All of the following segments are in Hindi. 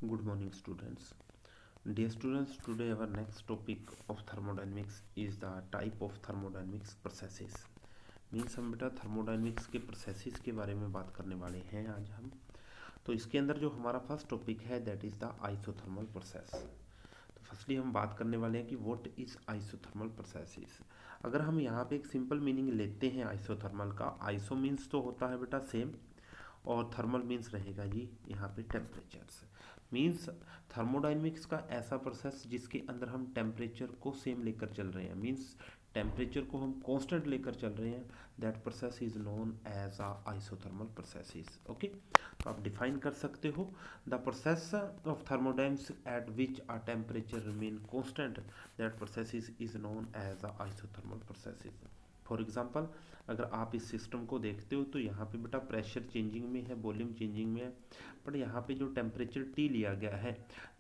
Good morning, students. Dear students, today our next topic of thermodynamics is the type of thermodynamics processes. Means हम बेटा थर्मोडाइनमिक्स के प्रोसेसेस के बारे में बात करने वाले हैं आज हम। तो इसके अंदर जो हमारा फर्स्ट टॉपिक है that is the isothermal process. तो फर्स्टली हम बात करने वाले हैं कि व्हाट इज़ आइसोथर्मल प्रोसेसेस। अगर हम यहाँ पे एक सिंपल मीनिंग लेते हैं आइसोथर्मल का, आइसो मीन्स तो होता है बेटा सेम, और थर्मल मीन्स रहेगा जी यहाँ पे टेम्परेचर्स। मीन्स थर्मोडाइनमिक्स का ऐसा प्रोसेस जिसके अंदर हम टेम्परेचर को सेम लेकर चल रहे हैं, मीन्स टेम्परेचर को हम कांस्टेंट लेकर चल रहे हैं, that process is known as a isothermal processes. Okay, तो आप डिफाइन कर सकते हो the process of thermodynamics at which a temperature remain constant, that process is known as a isothermal processes. For example, अगर आप इस सिस्टम को देखते हो तो यहाँ पे बेटा प्रेशर चेंजिंग में है, वॉल्यूम चेंजिंग में है, बट यहाँ पे जो टेम्परेचर टी लिया गया है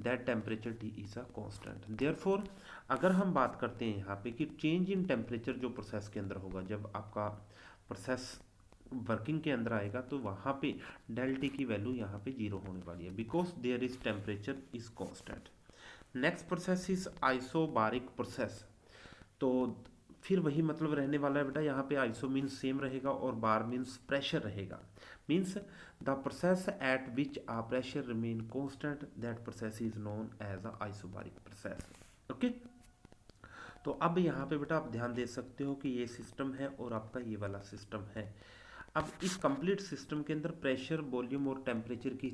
that temperature T is a constant. Therefore अगर हम बात करते हैं यहाँ पे कि चेंज इन टेम्परेचर जो प्रोसेस के अंदर होगा, जब आपका प्रोसेस वर्किंग के अंदर आएगा तो वहाँ पे डेल टी की वैल्यू यहाँ पे जीरो होने वाली है, because there is temperature is constant. Next process is isobaric process. तो फिर वही मतलब रहने वाला है बेटा, यहाँ पे आइसो मीन्स सेम रहेगा और बार मीन्स प्रेशर रहेगा। Means the process at which a pressure remain constant, that process is known as a isobaric process. Okay, तो अब यहाँ पे बेटा आप ध्यान दे सकते हो कि ये सिस्टम है और आपका ये वाला सिस्टम है। अब इस कंप्लीट सिस्टम के अंदर प्रेशर, वॉल्यूम और टेम्परेचर की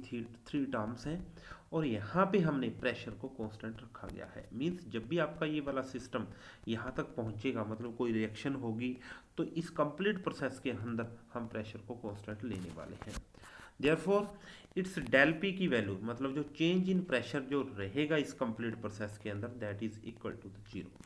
थ्री टर्म्स हैं, और यहाँ पे हमने प्रेशर को कांस्टेंट रखा गया है। मींस जब भी आपका ये वाला सिस्टम यहाँ तक पहुँचेगा, मतलब कोई रिएक्शन होगी, तो इस कंप्लीट प्रोसेस के अंदर हम प्रेशर को कांस्टेंट लेने वाले हैं। देयरफॉर इट्स डेल पी की वैल्यू, मतलब जो चेंज इन प्रेशर जो रहेगा इस कंप्लीट प्रोसेस के अंदर, that is equal to the zero.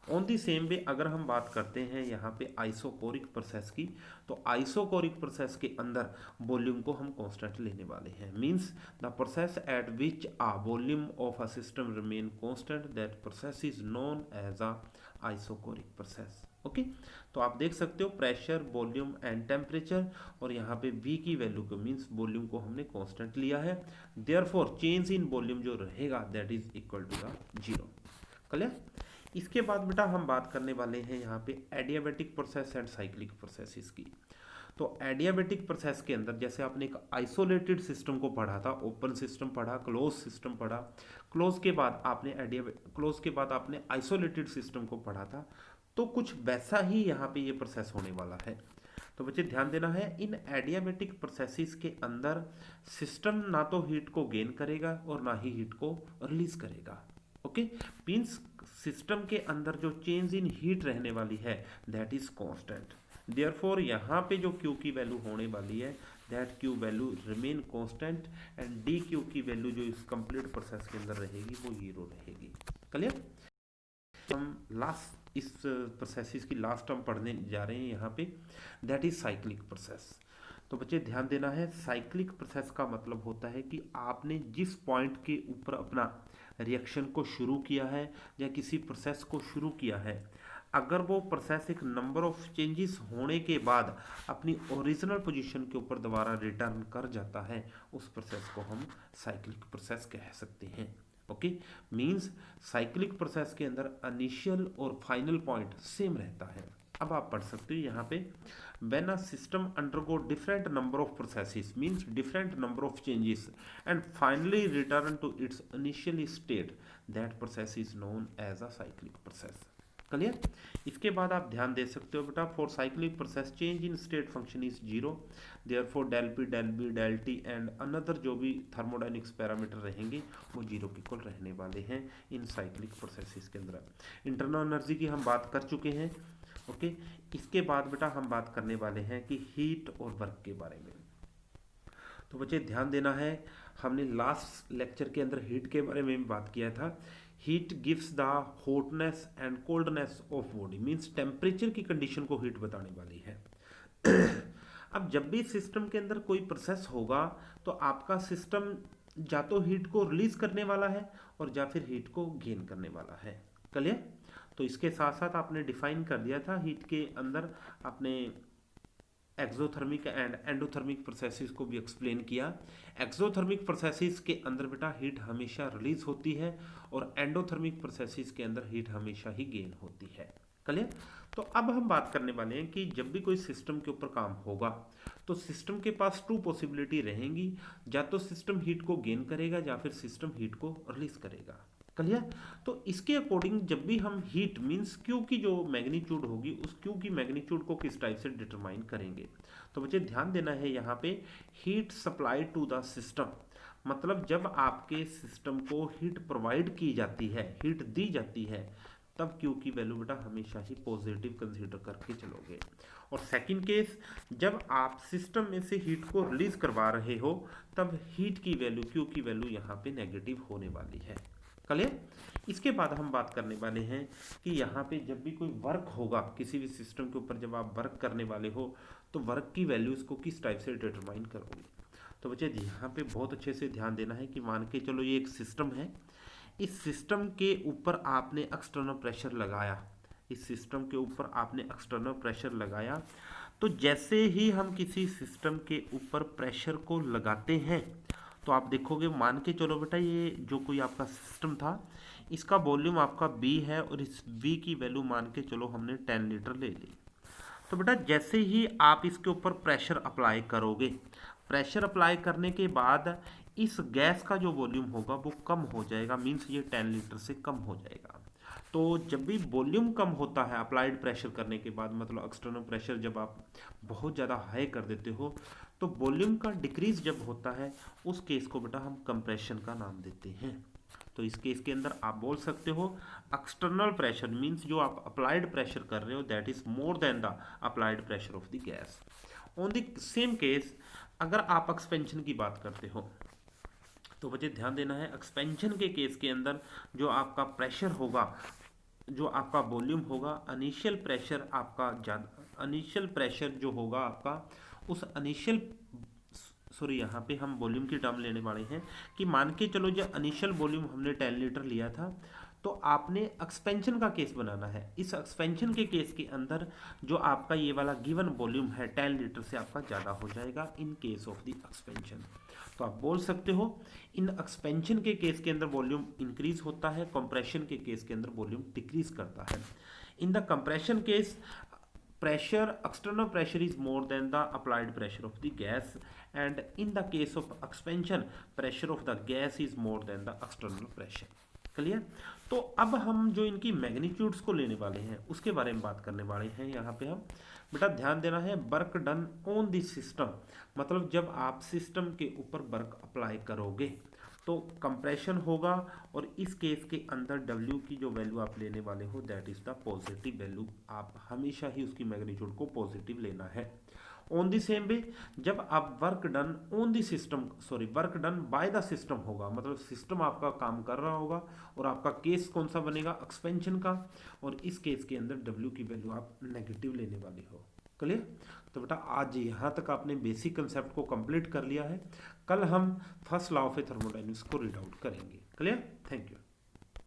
On the same way अगर हम बात करते हैं यहाँ पे आइसोकोरिक प्रोसेस की, तो आइसोकोरिक प्रोसेस के अंदर वॉल्यूम को हम कांस्टेंट लेने वाले हैं। Means the process at which a volume of a system remain constant, that process is known as a isochoric process. Okay, तो आप देख सकते हो प्रेशर, वॉल्यूम एंड टेम्परेचर, और यहाँ पे V की वैल्यू को मींस वॉल्यूम को हमने कांस्टेंट लिया है, देयरफॉर चेंज इन वॉल्यूम जो रहेगा that is equal to the zero. Clear? इसके बाद बेटा हम बात करने वाले हैं यहाँ पे adiabatic process and cyclic processes की। तो एडियाबेटिक प्रोसेस के अंदर जैसे आपने एक आइसोलेटेड सिस्टम को पढ़ा था, ओपन सिस्टम पढ़ा, क्लोज सिस्टम पढ़ा, क्लोज के बाद आपने आइसोलेटेड सिस्टम को पढ़ा था, तो कुछ वैसा ही यहाँ पे ये प्रोसेस होने वाला है। तो बच्चे ध्यान देना है, इन एडियाबेटिक प्रोसेसेस के अंदर सिस्टम ना तो हीट को गेन करेगा और ना ही हीट को रिलीज करेगा। ओके, मीन्स सिस्टम के अंदर जो चेंज इन हीट रहने वाली है दैट इज कांस्टेंट। देयरफॉर यहाँ पे जो Q की वैल्यू होने वाली है that Q value remain constant, and D Q की वैल्यू जो इस कंप्लीट प्रोसेस के अंदर रहेगी वो जीरो रहेगी। क्लियर? हम लास्ट इस प्रोसेस की लास्ट टर्म पढ़ने जा रहे हैं यहाँ पे, दैट इज साइक्लिक प्रोसेस। तो बच्चे ध्यान देना है, साइक्लिक प्रोसेस का मतलब होता है कि आपने जिस पॉइंट के ऊपर अपना रिएक्शन को शुरू किया है या किसी प्रोसेस को शुरू किया है, अगर वो प्रोसेस एक नंबर ऑफ चेंजेस होने के बाद अपनी ओरिजिनल पोजीशन के ऊपर दोबारा रिटर्न कर जाता है, उस प्रोसेस को हम साइक्लिक प्रोसेस कह सकते हैं। ओके, मींस साइक्लिक प्रोसेस के अंदर इनिशियल और फाइनल पॉइंट सेम रहता है। अब आप पढ़ सकते हो यहाँ पे, when a system undergo different number of processes means different number of changes and finally return to its initial state, that process is known as a cyclic process। Clear? इसके बाद आप ध्यान दे सकते हो बेटा, for cyclic process change in state function is zero, therefore del P, del B, del T and another जो भी थर्मोडाइनिक्स पैरामीटर रहेंगे वो जीरो के इक्वल रहने वाले हैं इन साइक्लिक प्रोसेसेस के अंदर। इंटरनल एनर्जी की हम बात कर चुके हैं। ओके, इसके बाद बेटा हम बात करने वाले हैं कि हीट और वर्क के बारे में। तो बच्चे ध्यान देना है, हमने लास्ट लेक्चर के अंदर हीट के बारे में भी बात किया था। Heat gives the hotness and coldness of body, means temperature की कंडीशन को हीट बताने वाली है। अब जब भी सिस्टम के अंदर कोई प्रोसेस होगा तो आपका सिस्टम या तो हीट को रिलीज करने वाला है और या फिर हीट को गेन करने वाला है। क्लियर? तो इसके साथ साथ आपने डिफाइन कर दिया था हीट के अंदर, आपने एक्सोथर्मिक एंड एंडोथर्मिक प्रोसेसेस को भी एक्सप्लेन किया। एक्सोथर्मिक प्रोसेसेस के अंदर बेटा हीट हमेशा रिलीज होती है और एंडोथर्मिक प्रोसेसेस के अंदर हीट हमेशा ही गेन होती है। क्लियर? तो अब हम बात करने वाले हैं कि जब भी कोई सिस्टम के ऊपर काम होगा तो सिस्टम के पास टू पॉसिबिलिटी रहेंगी, या तो सिस्टम हीट को गेन करेगा या फिर सिस्टम हीट को रिलीज करेगा। क्लियर? तो इसके अकॉर्डिंग जब भी हम हीट मींस क्यू की जो मैग्नीट्यूड होगी उस क्यू की मैग्नीट्यूड को किस टाइप से डिटरमाइन करेंगे। तो बच्चे ध्यान देना है यहाँ पे heat supply to the system, मतलब जब आपके सिस्टम को हीट प्रोवाइड की जाती है, हीट दी जाती है, तब क्यू की वैल्यू बेटा हमेशा ही पॉजिटिव कंसीडर करके चलोगे। और सेकंड केस, जब आप सिस्टम में से हीट को रिलीज करवा रहे हो तब हीट की वैल्यू क्यू की वैल्यू यहाँ पे नेगेटिव होने वाली है। क्लियर? इसके बाद हम बात करने वाले हैं कि यहाँ पे जब भी कोई वर्क होगा किसी भी सिस्टम के ऊपर, जब आप वर्क करने वाले हो तो वर्क की वैल्यूज को किस टाइप से डिटरमाइन करोगे। तो बच्चे यहाँ पे बहुत अच्छे से ध्यान देना है कि मान के चलो ये एक सिस्टम है, इस सिस्टम के ऊपर आपने एक्सटर्नल प्रेशर लगाया, इस सिस्टम के ऊपर आपने एक्सटर्नल प्रेशर लगाया, तो जैसे ही हम किसी सिस्टम के ऊपर प्रेशर को लगाते हैं तो आप देखोगे, मान के चलो बेटा ये जो कोई आपका सिस्टम था इसका वॉल्यूम आपका B है और इस V की वैल्यू मान के चलो हमने 10 लीटर ले ली। तो बेटा जैसे ही आप इसके ऊपर प्रेशर अप्लाई करोगे, प्रेशर अप्लाई करने के बाद इस गैस का जो वॉल्यूम होगा वो कम हो जाएगा, मीन्स ये 10 लीटर से कम हो जाएगा। तो जब भी वॉल्यूम कम होता है अप्लाइड प्रेशर करने के बाद, मतलब एक्सटर्नल प्रेशर जब आप बहुत ज़्यादा हाई कर देते हो, तो वॉल्यूम का डिक्रीज जब होता है उस केस को बेटा हम कंप्रेशन का नाम देते हैं। तो इस केस के अंदर आप बोल सकते हो एक्सटर्नल प्रेशर मीन्स जो आप अप्लाइड प्रेशर कर रहे हो that is more than the applied pressure of the gas. On the same case अगर आप एक्सपेंशन की बात करते हो तो बच्चे ध्यान देना है, एक्सपेंशन के केस के अंदर जो आपका प्रेशर होगा, जो आपका वॉल्यूम होगा, इनिशियल प्रेशर आपका ज़्यादा, इनिशियल प्रेशर जो होगा आपका उस इनिशियल, सॉरी यहाँ पे हम वॉल्यूम की टर्म लेने वाले हैं कि मान के चलो जो इनिशियल वॉल्यूम हमने 10 लीटर लिया था तो आपने एक्सपेंशन का केस बनाना है। इस एक्सपेंशन के केस के अंदर जो आपका ये वाला गिवन वॉल्यूम है 10 लीटर से आपका ज़्यादा हो जाएगा in case of the expansion. तो आप बोल सकते हो इन एक्सपेंशन के केस के अंदर वॉल्यूम इंक्रीज होता है, कंप्रेशन के केस के अंदर वॉल्यूम डिक्रीज करता है। In the compression case pressure, external pressure is more than the applied pressure of the gas, and in the case of expansion pressure of the gas is more than the external pressure। Clear? तो अब हम जो इनकी मैग्नीट्यूड्स को लेने वाले हैं उसके बारे में बात करने वाले हैं। यहाँ पे हम बेटा ध्यान देना है work done on the system, मतलब जब आप सिस्टम के ऊपर वर्क अप्लाई करोगे तो कंप्रेशन होगा और इस केस के अंदर W की जो वैल्यू आप लेने वाले हो that is the positive value, आप हमेशा ही उसकी मैग्नीट्यूड को पॉजिटिव लेना है। ऑन द सेम वे जब आप work done on the system, sorry work done by the system होगा, मतलब सिस्टम आपका काम कर रहा होगा और आपका केस कौन सा बनेगा, एक्सपेंशन का, और इस केस के अंदर W की वैल्यू आप नेगेटिव लेने वाले हो। क्लियर? तो बेटा आज यहाँ तक आपने बेसिक कंसेप्ट को कंप्लीट कर लिया है, कल हम फर्स्ट लॉ ऑफ थर्मोडायनेमिक्स को रीड आउट करेंगे। क्लियर? Thank you.